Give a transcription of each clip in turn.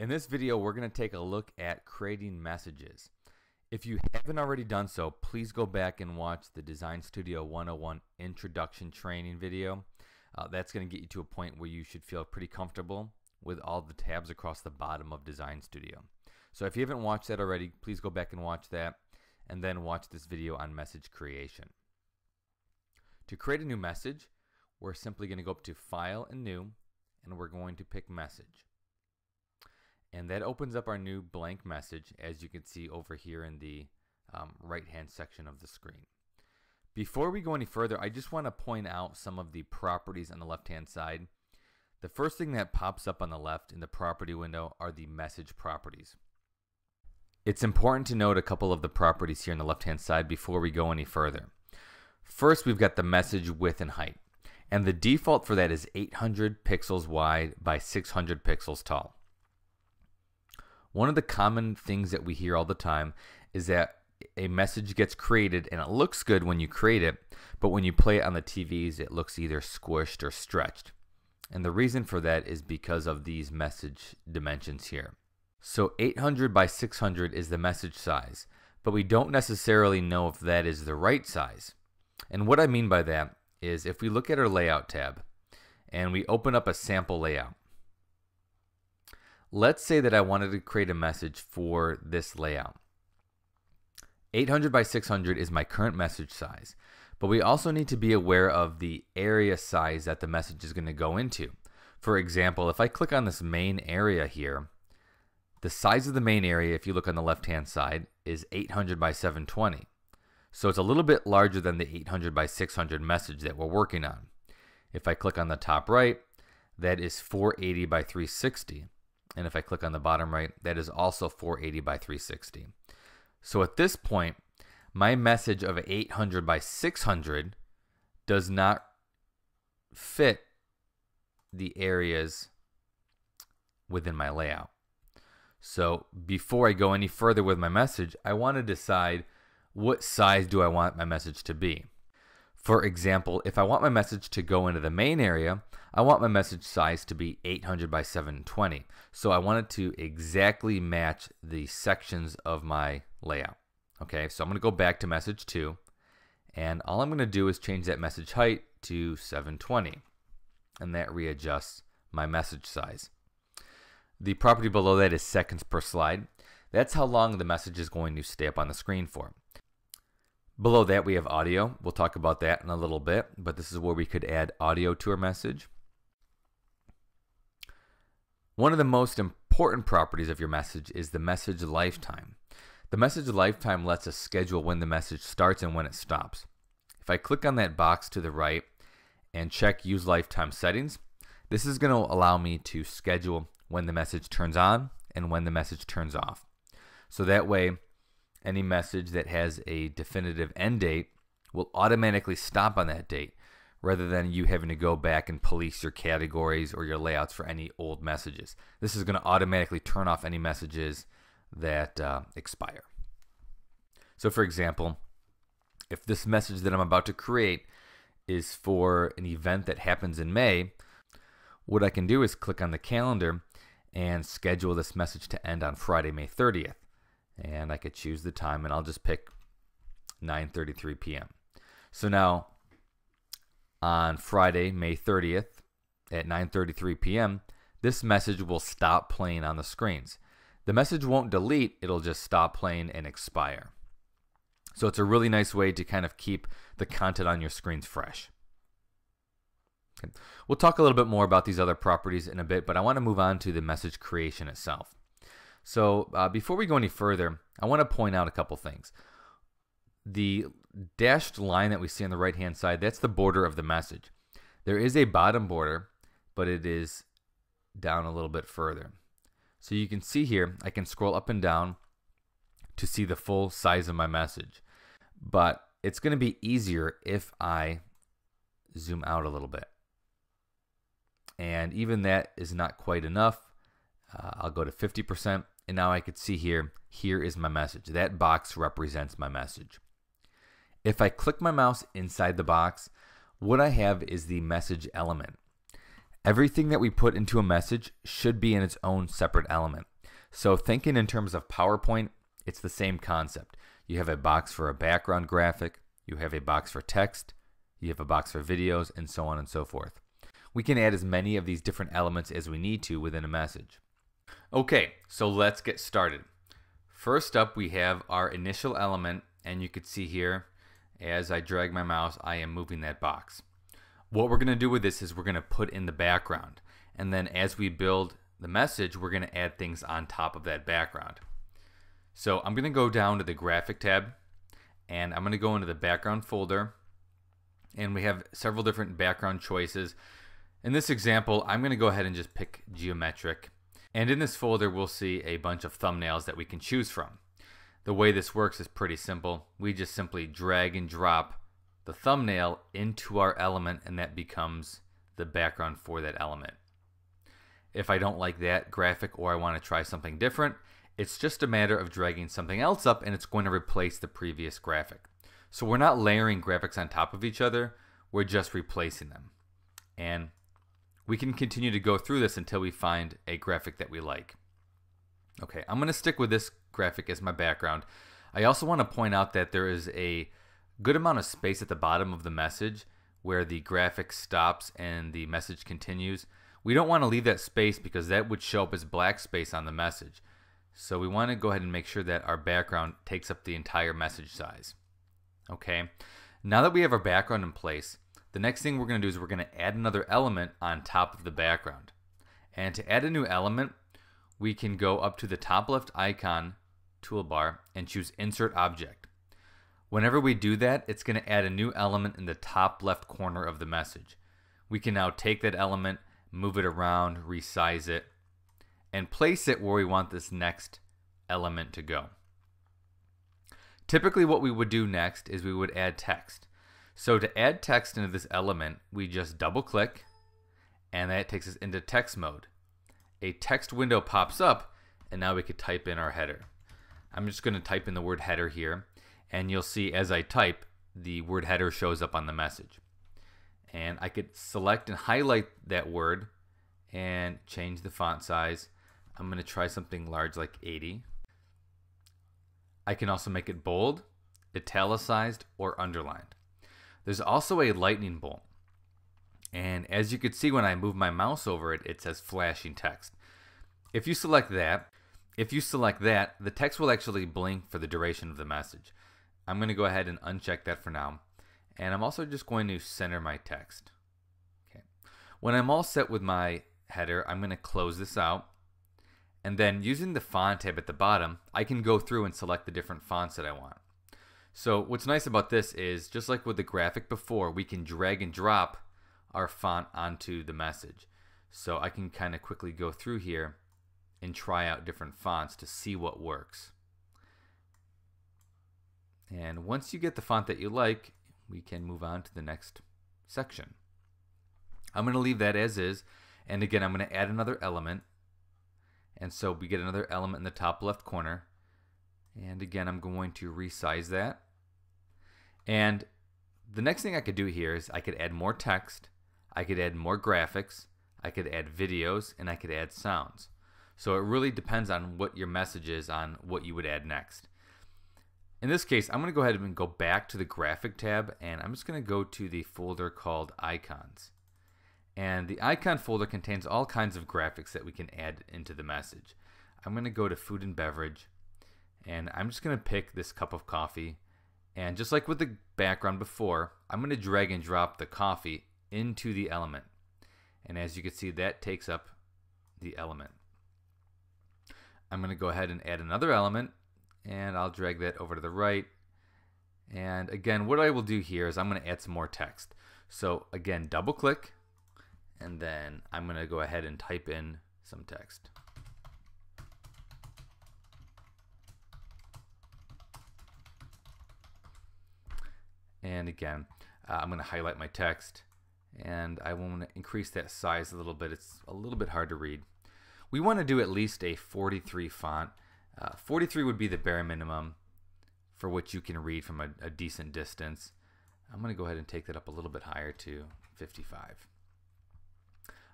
In this video, we're going to take a look at creating messages. If you haven't already done so, please go back and watch the Design Studio 101 Introduction Training video. That's going to get you to a point where you should feel pretty comfortable with all the tabs across the bottom of Design Studio. So if you haven't watched that already, please go back and watch that, and then watch this video on message creation. To create a new message, we're simply going to go up to File and New, and we're going to pick Message. And that opens up our new blank message, as you can see over here in the right-hand section of the screen. Before we go any further, I just want to point out some of the properties on the left-hand side. The first thing that pops up on the left in the property window are the message properties. It's important to note a couple of the properties here on the left-hand side before we go any further. First, we've got the message width and height, and the default for that is 800 pixels wide by 600 pixels tall. One of the common things that we hear all the time is that a message gets created and it looks good when you create it, but when you play it on the TVs, it looks either squished or stretched. And the reason for that is because of these message dimensions here. So 800 by 600 is the message size, but we don't necessarily know if that is the right size. And what I mean by that is if we look at our layout tab and we open up a sample layout. Let's say that I wanted to create a message for this layout. 800 by 600 is my current message size, but we also need to be aware of the area size that the message is going to go into. For example, if I click on this main area here, the size of the main area, if you look on the left-hand side, is 800 by 720. So it's a little bit larger than the 800 by 600 message that we're working on. If I click on the top right, that is 480 by 360. And if I click on the bottom right, that is also 480 by 360. So at this point, my message of 800 by 600 does not fit the areas within my layout. So before I go any further with my message, I want to decide what size do I want my message to be. For example, if I want my message to go into the main area, I want my message size to be 800 by 720. So I want it to exactly match the sections of my layout. Okay, so I'm going to go back to message 2, and all I'm going to do is change that message height to 720, and that readjusts my message size. The property below that is seconds per slide. That's how long the message is going to stay up on the screen for. Below that we have audio. We'll talk about that in a little bit, but this is where we could add audio to our message. One of the most important properties of your message is the message lifetime. The message lifetime lets us schedule when the message starts and when it stops. If I click on that box to the right and check Use Lifetime Settings, this is going to allow me to schedule when the message turns on and when the message turns off. So that way, any message that has a definitive end date will automatically stop on that date, rather than you having to go back and police your categories or your layouts for any old messages. This is going to automatically turn off any messages that expire. So for example, if this message that I'm about to create is for an event that happens in May, what I can do is click on the calendar and schedule this message to end on Friday, May 30th. And I could choose the time, and I'll just pick 9:33 p.m. So now on Friday, May 30th at 9:33 p.m., this message will stop playing on the screens. The message won't delete, it'll just stop playing and expire. So it's a really nice way to kind of keep the content on your screens fresh. Okay. We'll talk a little bit more about these other properties in a bit, but I want to move on to the message creation itself. So before we go any further, I want to point out a couple things. The dashed line that we see on the right-hand side, that's the border of the message. There is a bottom border, but it is down a little bit further. So you can see here, I can scroll up and down to see the full size of my message. But it's going to be easier if I zoom out a little bit. And even that is not quite enough. I'll go to 50%, and now I could see here is my message. That box represents my message. If I click my mouse inside the box, what I have is the message element. Everything that we put into a message should be in its own separate element. So thinking in terms of PowerPoint, it's the same concept. You have a box for a background graphic, you have a box for text, you have a box for videos, and so on and so forth. We can add as many of these different elements as we need to within a message. Okay, so let's get started. First up, we have our initial element, and you can see here, as I drag my mouse, I am moving that box. What we're going to do with this is we're going to put in the background, and then as we build the message, we're going to add things on top of that background. So I'm going to go down to the graphic tab, and I'm going to go into the background folder, and we have several different background choices. In this example, I'm going to go ahead and just pick geometric, and in this folder we'll see a bunch of thumbnails that we can choose from. The way this works is pretty simple. We just simply drag and drop the thumbnail into our element, and that becomes the background for that element. If I don't like that graphic or I want to try something different, it's just a matter of dragging something else up and it's going to replace the previous graphic. So we're not layering graphics on top of each other, we're just replacing them. And we can continue to go through this until we find a graphic that we like. Okay, I'm going to stick with this graphic as my background. I also want to point out that there is a good amount of space at the bottom of the message where the graphic stops and the message continues. We don't want to leave that space because that would show up as black space on the message. So we want to go ahead and make sure that our background takes up the entire message size. Okay, now that we have our background in place, the next thing we're going to do is we're going to add another element on top of the background. And to add a new element, we can go up to the top left icon toolbar and choose Insert Object. Whenever we do that, it's going to add a new element in the top left corner of the message. We can now take that element, move it around, resize it, and place it where we want this next element to go. Typically what we would do next is we would add text. So to add text into this element, we just double click, and that takes us into text mode. A text window pops up, and now we could type in our header. I'm just going to type in the word header here, and you'll see as I type, the word header shows up on the message. And I could select and highlight that word and change the font size. I'm going to try something large like 80. I can also make it bold, italicized, or underlined. There's also a lightning bolt. And as you can see when I move my mouse over it, it says flashing text. If you select that, the text will actually blink for the duration of the message. I'm going to go ahead and uncheck that for now. And I'm also just going to center my text. Okay. When I'm all set with my header, I'm going to close this out. And then using the font tab at the bottom, I can go through and select the different fonts that I want. So what's nice about this is, just like with the graphic before, we can drag and drop our font onto the message. So I can kind of quickly go through here and try out different fonts to see what works. And once you get the font that you like, we can move on to the next section. I'm going to leave that as is, and again I'm going to add another element, and so we get another element in the top left corner, and again I'm going to resize that. And the next thing I could do here is I could add more text, I could add more graphics, I could add videos, and I could add sounds. So it really depends on what your message is on what you would add next. In this case, I'm going to go ahead and go back to the graphic tab, and I'm just going to go to the folder called icons. And the icon folder contains all kinds of graphics that we can add into the message. I'm going to go to food and beverage, and I'm just going to pick this cup of coffee. And just like with the background before, I'm going to drag and drop the coffee into the element. And as you can see, that takes up the element. I'm going to go ahead and add another element, and I'll drag that over to the right. And again, what I will do here is I'm going to add some more text. So again, double click, and then I'm going to go ahead and type in some text. And again, I'm going to highlight my text, and I want to increase that size a little bit. It's a little bit hard to read. We want to do at least a 43 font. 43 would be the bare minimum for what you can read from a decent distance. I'm going to go ahead and take that up a little bit higher to 55.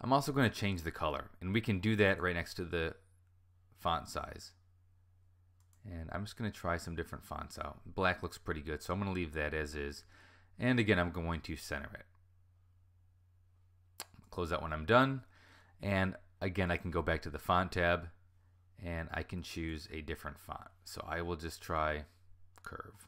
I'm also going to change the color, and we can do that right next to the font size. And I'm just going to try some different fonts out. Black looks pretty good, so I'm going to leave that as is. And again, I'm going to center it. Close that when I'm done. And again, I can go back to the font tab and I can choose a different font. So I will just try Curve.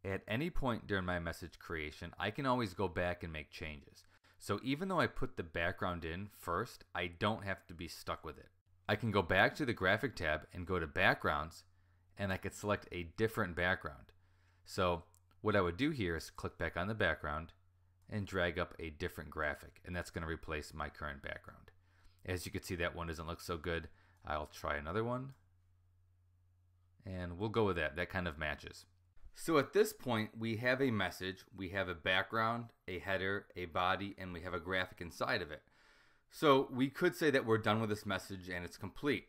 At any point during my message creation, I can always go back and make changes. So even though I put the background in first, I don't have to be stuck with it. I can go back to the graphic tab and go to backgrounds, and I could select a different background. So what I would do here is click back on the background and drag up a different graphic, and that's going to replace my current background. As you can see, that one doesn't look so good. I'll try another one, and we'll go with that. That kind of matches. So at this point, we have a message, we have a background, a header, a body, and we have a graphic inside of it. So we could say that we're done with this message and it's complete.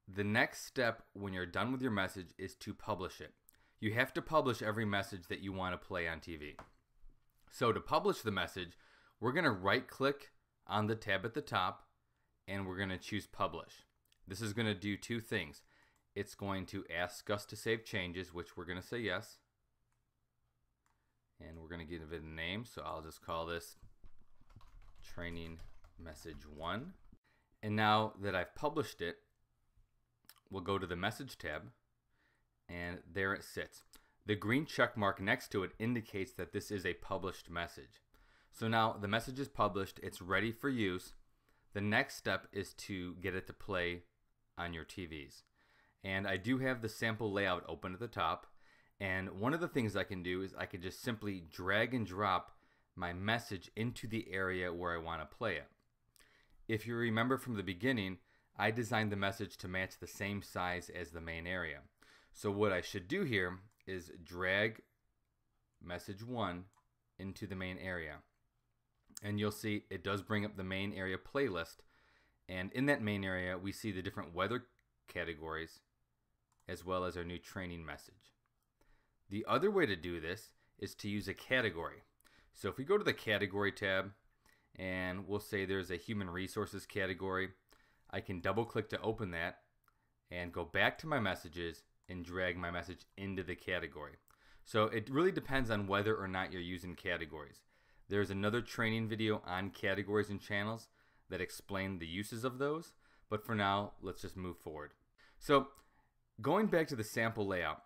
The next step when you're done with your message is to publish it. You have to publish every message that you want to play on TV. So to publish the message, we're going to right click on the tab at the top and we're going to choose Publish. This is going to do two things. It's going to ask us to save changes, which we're going to say yes. And we're going to give it a name, so I'll just call this Training Message 1. And now that I've published it, we'll go to the Message tab, and there it sits. The green check mark next to it indicates that this is a published message. So now the message is published, it's ready for use. The next step is to get it to play on your TVs. And I do have the sample layout open at the top. And one of the things I can do is I can just simply drag and drop my message into the area where I want to play it. If you remember from the beginning, I designed the message to match the same size as the main area. So what I should do here is drag message 1 into the main area. And you'll see it does bring up the main area playlist. And in that main area, we see the different weather categories as well as our new training message. The other way to do this is to use a category. So if we go to the category tab and we'll say there's a human resources category, I can double click to open that and go back to my messages and drag my message into the category. So it really depends on whether or not you're using categories. There's another training video on categories and channels that explain the uses of those, but for now, let's just move forward. So going back to the sample layout,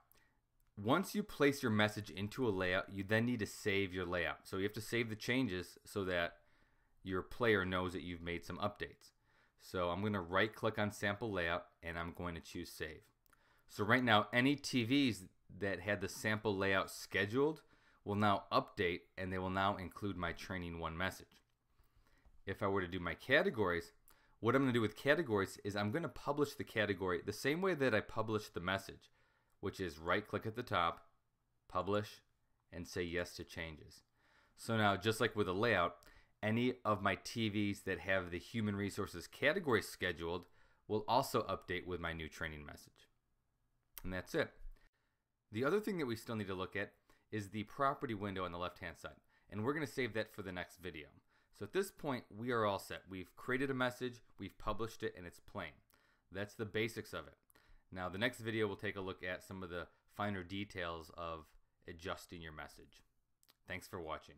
once you place your message into a layout, you then need to save your layout. So you have to save the changes so that your player knows that you've made some updates. So I'm going to right click on sample layout and I'm going to choose save. So right now, any TVs that had the sample layout scheduled will now update and they will now include my Training 1 message. If I were to do my categories, what I'm going to do with categories is I'm going to publish the category the same way that I published the message, which is right click at the top, publish, and say yes to changes. So now, just like with a layout, any of my TVs that have the human resources category scheduled will also update with my new training message. And that's it. The other thing that we still need to look at is the property window on the left hand side, and we're going to save that for the next video. So at this point, we are all set. We've created a message, we've published it, and it's playing. That's the basics of it. Now the next video will take a look at some of the finer details of adjusting your message. Thanks for watching.